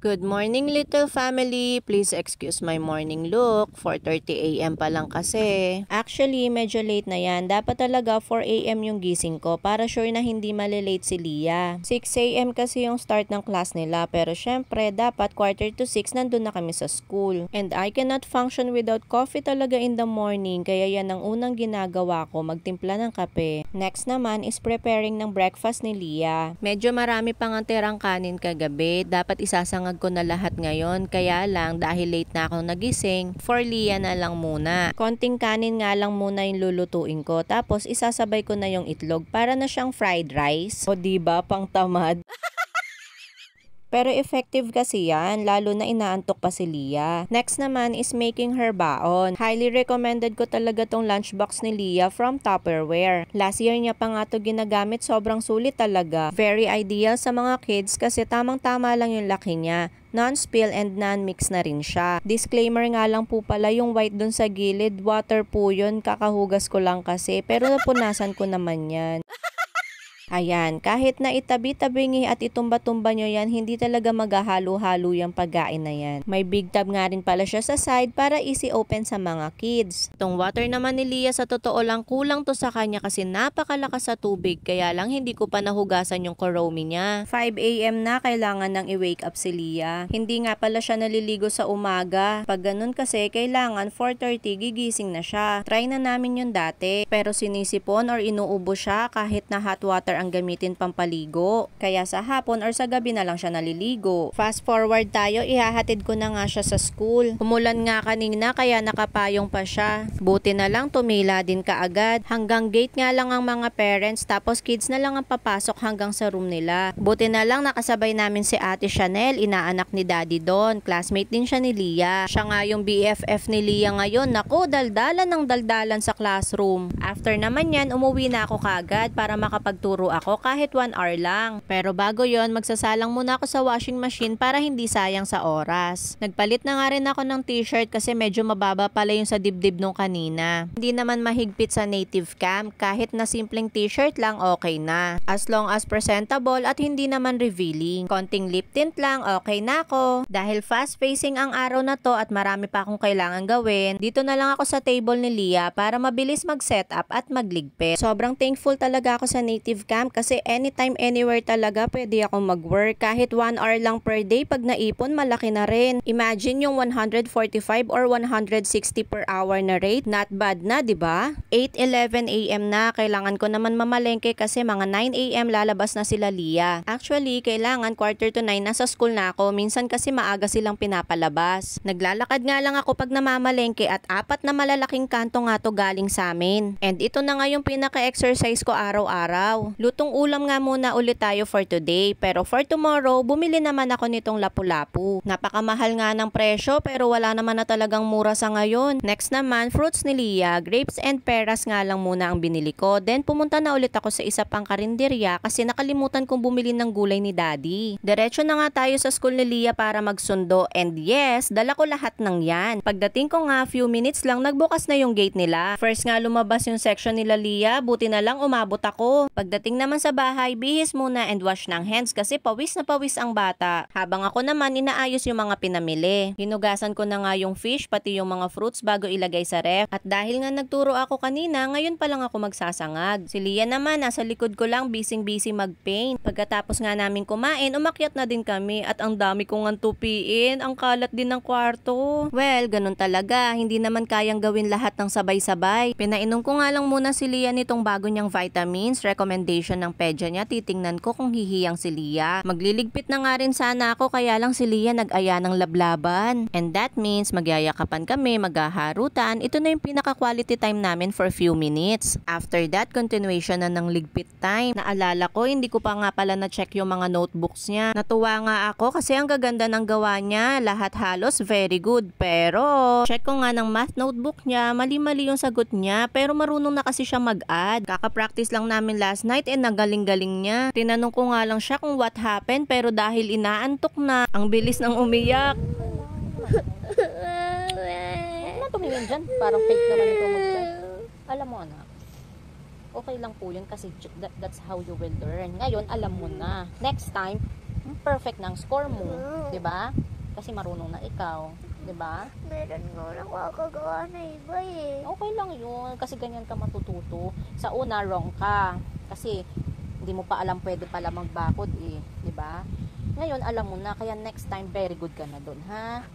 Good morning little family, please excuse my morning look, 4:30 AM pa lang kasi. Actually, medyo late na yan, dapat talaga 4 AM yung gising ko para sure na hindi malilate si Lia. 6 AM kasi yung start ng class nila pero syempre dapat 5:45 nandun na kami sa school. And I cannot function without coffee talaga in the morning kaya yan ang unang ginagawa ko, magtimpla ng kape. Next naman is preparing ng breakfast ni Lia. Medyo marami pang ang tirang kanin kagabi, dapat isasangag ko na lahat ngayon kaya lang dahil late na ako nagising, for Lia na lang muna. Konting kanin nga lang muna yung lulutuin ko tapos isasabay ko na yung itlog para na siyang fried rice. O diba pang tamad? Pero effective kasi yan, lalo na inaantok pa si Lia. Next naman is making her baon. Highly recommended ko talaga tong lunchbox ni Lia from Tupperware. Last year niya pa nga to ginagamit, sobrang sulit talaga. Very ideal sa mga kids kasi tamang-tama lang yung laki niya. Non-spill and non-mix na rin siya. Disclaimer nga lang po pala, yung white dun sa gilid, water po yun, kakahugas ko lang kasi, pero napunasan ko naman yan. Ayan, kahit na itabi-tabingi at itumba-tumba nyo yan, hindi talaga maghahalo-halo yung pagkain na yan. May big tub nga rin pala siya sa side para easy open sa mga kids. Itong water naman ni Lia sa totoo lang kulang to sa kanya kasi napakalakas sa tubig kaya lang hindi ko pa nahugasan yung koromi niya. 5 AM na kailangan nang i-wake up si Lia. Hindi nga pala siya naliligo sa umaga. Pag ganun kasi kailangan 4:30 gigising na siya. Try na namin yun dati pero sinisipon or inuubo siya kahit na hot water ang gamitin pampaligo. Kaya sa hapon or sa gabi na lang siya naliligo. Fast forward tayo, ihahatid ko na nga siya sa school. Umulan nga kanina kaya nakapayong pa siya. Buti na lang tumila din kaagad. Hanggang gate nga lang ang mga parents tapos kids na lang ang papasok hanggang sa room nila. Buti na lang nakasabay namin si Ate Chanel, inaanak ni Daddy Don. Classmate din siya ni Lia. Siya nga yung BFF ni Lia ngayon. Naku, daldalan ng daldalan sa classroom. After naman yan, umuwi na ako kaagad para makapagturo ako kahit 1 hour lang. Pero bago yon, magsasalang muna ako sa washing machine para hindi sayang sa oras. Nagpalit na nga rin ako ng t-shirt kasi medyo mababa pala yung sa dibdib nung kanina. Hindi naman mahigpit sa native cam, kahit na simpleng t-shirt lang okay na. As long as presentable at hindi naman revealing. Konting lip tint lang, okay na ako. Dahil fast facing ang araw na to at marami pa akong kailangan gawin, dito na lang ako sa table ni Lia para mabilis mag-setup at magligpit. Sobrang thankful talaga ako sa native cam kasi anytime, anywhere talaga pwede akong mag-work. Kahit 1 hour lang per day, pag naipon, malaki na rin. Imagine yung 145 or 160 per hour na rate. Not bad na, di ba? 8:11 AM na, kailangan ko naman mamalengke kasi mga 9 AM lalabas na sila Lia. Actually, kailangan 8:45 nasa school na ako. Minsan kasi maaga silang pinapalabas. Naglalakad nga lang ako pag namamalengke at 4 na malalaking kanto nga to galing sa amin. And ito na nga yung pinaka-exercise ko araw-araw. Lutong ulam nga muna ulit tayo for today, pero for tomorrow, bumili naman ako nitong lapu-lapu. Napakamahal nga ng presyo pero wala naman na talagang mura sa ngayon. Next naman, fruits ni Lia, grapes and peras nga lang muna ang binili ko. Then pumunta na ulit ako sa isa pang karinderya kasi nakalimutan kong bumili ng gulay ni Daddy. Diretso na nga tayo sa school ni Lia para magsundo and yes, dala ko lahat ng yan. Pagdating ko nga, few minutes lang nagbukas na yung gate nila. First nga lumabas yung section nila Lia, buti na lang umabot ako. Pagdating naman sa bahay, bihis muna and wash ng hands kasi pawis na pawis ang bata. Habang ako naman inaayos yung mga pinamili. Hinugasan ko na nga yung fish pati yung mga fruits bago ilagay sa ref. At dahil nga nagturo ako kanina, ngayon pa lang ako magsasangag. Si Lia naman nasa likod ko lang busy mag-paint. Pagkatapos nga namin kumain, umakyat na din kami at ang dami kong antupiin. Ang kalat din ng kwarto. Well, ganun talaga. Hindi naman kayang gawin lahat ng sabay-sabay. Pinainom ko nga lang muna si Lia nitong bago niyang vitamins, recommendation ng pedya niya, titingnan ko kung hihiyang si Lia. Magliligpit na nga rin sana ako kaya lang si Lia nag-aya ng lablaban. And that means magyayakapan kami, maghaharutan. Ito na yung pinaka-quality time namin for few minutes. After that, continuation na ng ligpit time. Naalala ko, hindi ko pa nga pala na-check yung mga notebooks niya. Natuwa nga ako kasi ang gaganda ng gawa niya. Lahat halos very good. Pero, check ko nga ng math notebook niya, mali-mali yung sagot niya. Pero marunong na kasi siya mag-add. Kaka-practice lang namin last night and nagaling-galing niya. Tinanong ko nga lang siya kung what happened pero dahil inaantok na, ang bilis ng umiyak. Ano tumingin dyan? Parang fake naman ito mag-chat. Alam mo anak, okay lang po yun kasi that's how you will learn. Ngayon, alam mo na. Next time, Perfect ng score mo, 'di ba? Kasi marunong na ikaw, 'di ba? Meron nga nakakagawa na iba eh. Okay lang 'yun kasi ganyan ka matututo. Sa una wrong ka kasi hindi mo pa alam pwede pala magbakod eh, 'di ba? Ngayon alam mo na kaya next time very good ka na doon, ha?